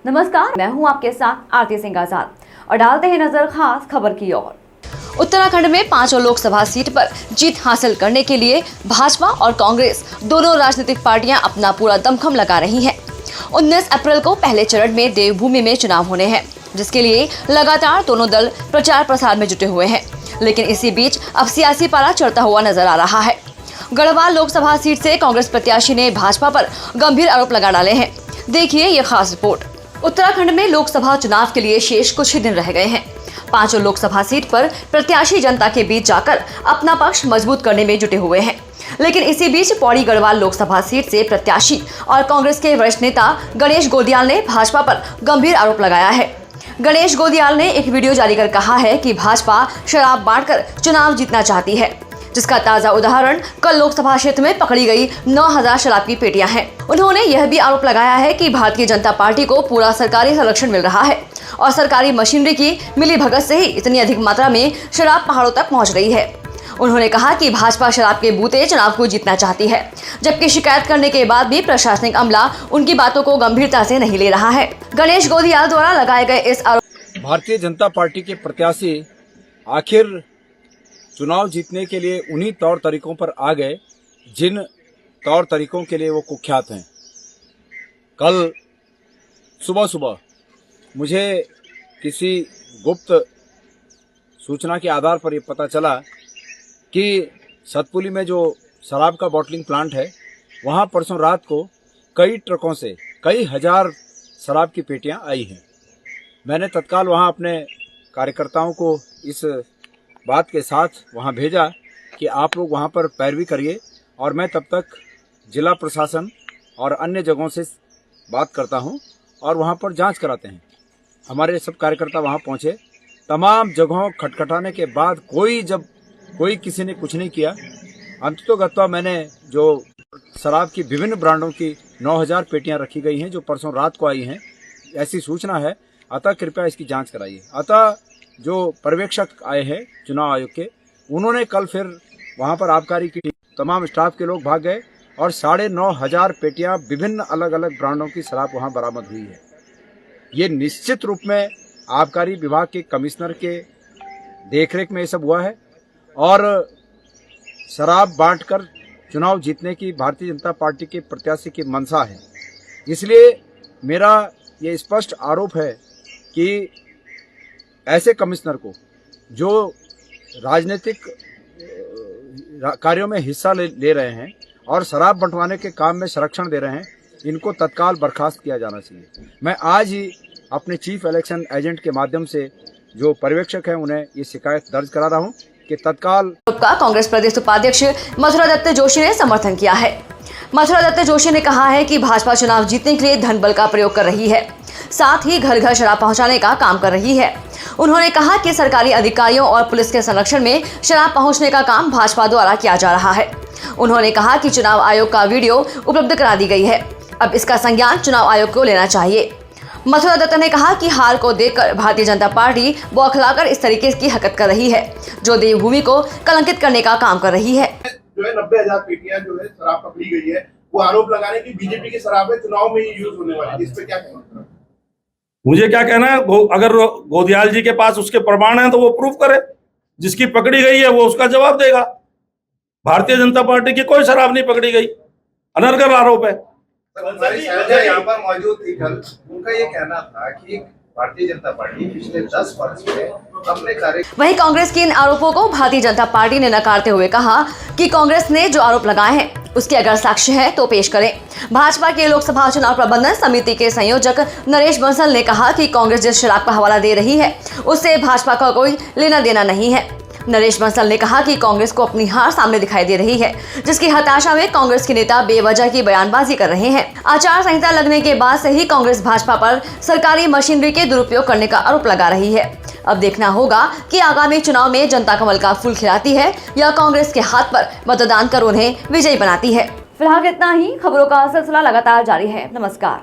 नमस्कार, मैं हूं आपके साथ आरती सिंह आजाद और डालते हैं नजर खास खबर की ओर। उत्तराखंड में 5 लोकसभा सीट पर जीत हासिल करने के लिए भाजपा और कांग्रेस दोनों राजनीतिक पार्टियां अपना पूरा दमखम लगा रही हैं। 19 अप्रैल को पहले चरण में देवभूमि में चुनाव होने हैं, जिसके लिए लगातार दोनों दल प्रचार प्रसार में जुटे हुए हैं। लेकिन इसी बीच अब सियासी पारा चढ़ता हुआ नजर आ रहा है। गढ़वाल लोकसभा सीट से कांग्रेस प्रत्याशी ने भाजपा पर गंभीर आरोप लगा डाले हैं। देखिए ये खास रिपोर्ट। उत्तराखंड में लोकसभा चुनाव के लिए शेष कुछ ही दिन रह गए हैं। 5 लोकसभा सीट पर प्रत्याशी जनता के बीच जाकर अपना पक्ष मजबूत करने में जुटे हुए हैं। लेकिन इसी बीच पौड़ी गढ़वाल लोकसभा सीट से प्रत्याशी और कांग्रेस के वरिष्ठ नेता गणेश गोदियाल ने भाजपा पर गंभीर आरोप लगाया है। गणेश गोदियाल ने एक वीडियो जारी कर कहा है कि भाजपा शराब बांटकर चुनाव जीतना चाहती है, जिसका ताजा उदाहरण कल लोकसभा क्षेत्र में पकड़ी गई 9000 शराब की पेटियां हैं। उन्होंने यह भी आरोप लगाया है कि भारतीय जनता पार्टी को पूरा सरकारी संरक्षण मिल रहा है और सरकारी मशीनरी की मिलीभगत से ही इतनी अधिक मात्रा में शराब पहाड़ों तक पहुंच रही है। उन्होंने कहा कि भाजपा शराब के बूते चुनाव को जीतना चाहती है, जबकि शिकायत करने के बाद भी प्रशासनिक अमला उनकी बातों को गंभीरता से नहीं ले रहा है। गणेश गोदियाल द्वारा लगाए गए इस आरोप भारतीय जनता पार्टी के प्रत्याशी आखिर चुनाव जीतने के लिए उन्हीं तौर तरीकों पर आ गए जिन तौर तरीकों के लिए वो कुख्यात हैं। कल सुबह मुझे किसी गुप्त सूचना के आधार पर ये पता चला कि सतपुली में जो शराब का बॉटलिंग प्लांट है, वहाँ परसों रात को कई ट्रकों से कई हजार शराब की पेटियां आई हैं। मैंने तत्काल वहाँ अपने कार्यकर्ताओं को इस बात के साथ वहाँ भेजा कि आप लोग वहाँ पर पैरवी करिए और मैं तब तक जिला प्रशासन और अन्य जगहों से बात करता हूँ और वहाँ पर जांच कराते हैं। हमारे सब कार्यकर्ता वहाँ पहुँचे। तमाम जगहों खटखटाने के बाद कोई किसी ने कुछ नहीं किया। अंततोगत्वा मैंने जो शराब की विभिन्न ब्रांडों की 9000 पेटियाँ रखी गई हैं जो परसों रात को आई हैं, ऐसी सूचना है। अतः कृपया इसकी जाँच कराइए। अतः जो पर्यवेक्षक आए हैं चुनाव आयोग के, उन्होंने कल फिर वहां पर आबकारी की तमाम स्टाफ के लोग भाग गए और 9500 पेटियां विभिन्न अलग अलग ब्रांडों की शराब वहां बरामद हुई है। ये निश्चित रूप में आबकारी विभाग के कमिश्नर के देखरेख में ये सब हुआ है और शराब बांटकर चुनाव जीतने की भारतीय जनता पार्टी के प्रत्याशी की मंशा है। इसलिए मेरा ये स्पष्ट आरोप है कि ऐसे कमिश्नर को जो राजनीतिक कार्यों में हिस्सा ले रहे हैं और शराब बंटवाने के काम में संरक्षण दे रहे हैं, इनको तत्काल बर्खास्त किया जाना चाहिए। मैं आज ही अपने चीफ इलेक्शन एजेंट के माध्यम से जो पर्यवेक्षक हैं उन्हें ये शिकायत दर्ज करा रहा हूं कि तत्काल का कांग्रेस प्रदेश उपाध्यक्ष मथुरा दत्त जोशी ने समर्थन किया है। मथुरा दत्त जोशी ने कहा है कि भाजपा चुनाव जीतने के लिए धन बल का प्रयोग कर रही है, साथ ही घर घर शराब पहुंचाने का काम कर रही है। उन्होंने कहा कि सरकारी अधिकारियों और पुलिस के संरक्षण में शराब पहुंचने का काम भाजपा द्वारा किया जा रहा है। उन्होंने कहा कि चुनाव आयोग का वीडियो उपलब्ध करा दी गई है, अब इसका संज्ञान चुनाव आयोग को लेना चाहिए। मथुरा दत्त ने कहा कि हार को देखकर भारतीय जनता पार्टी बौखलाकर इस तरीके की हरकत कर रही है जो देवभूमि को कलंकित करने का काम कर रही है। जो है 90,000 पेटियां जो है शराब पकड़ी गई है, वो आरोप लगा रहे कि बीजेपी की शराब है, चुनाव में ये यूज होने वाली है। इस पे क्या कहना? मुझे क्या कहना है, अगर गोदियाल जी के पास उसके प्रमाण हैं तो वो प्रूफ करे। जिसकी पकड़ी गई है वो उसका जवाब देगा। भारतीय जनता पार्टी की कोई शराब नहीं पकड़ी गई, अनर्गल आरोप है। यहाँ पर मौजूद थी कल, उनका ये कहना था कि भारतीय जनता पार्टी पिछले 10 वर्ष में अपने कार्य। वहीं कांग्रेस के इन आरोपों को भारतीय जनता पार्टी ने नकारते हुए कहा कि कांग्रेस ने जो आरोप लगाए हैं उसके अगर साक्ष्य है तो पेश करें। भाजपा के लोकसभा चुनाव प्रबंधन समिति के संयोजक नरेश बंसल ने कहा कि कांग्रेस जिस शराब का हवाला दे रही है उससे भाजपा का कोई लेना देना नहीं है। नरेश बंसल ने कहा कि कांग्रेस को अपनी हार सामने दिखाई दे रही है, जिसकी हताशा में कांग्रेस के नेता बेवजह की बयानबाजी कर रहे हैं। आचार संहिता लगने के बाद से ही कांग्रेस भाजपा पर सरकारी मशीनरी के दुरुपयोग करने का आरोप लगा रही है। अब देखना होगा कि आगामी चुनाव में जनता कमल का फूल खिलाती है या कांग्रेस के हाथ पर मतदान कर उन्हें विजयी बनाती है। फिलहाल इतना ही। खबरों का सिलसिला लगातार जारी है। नमस्कार।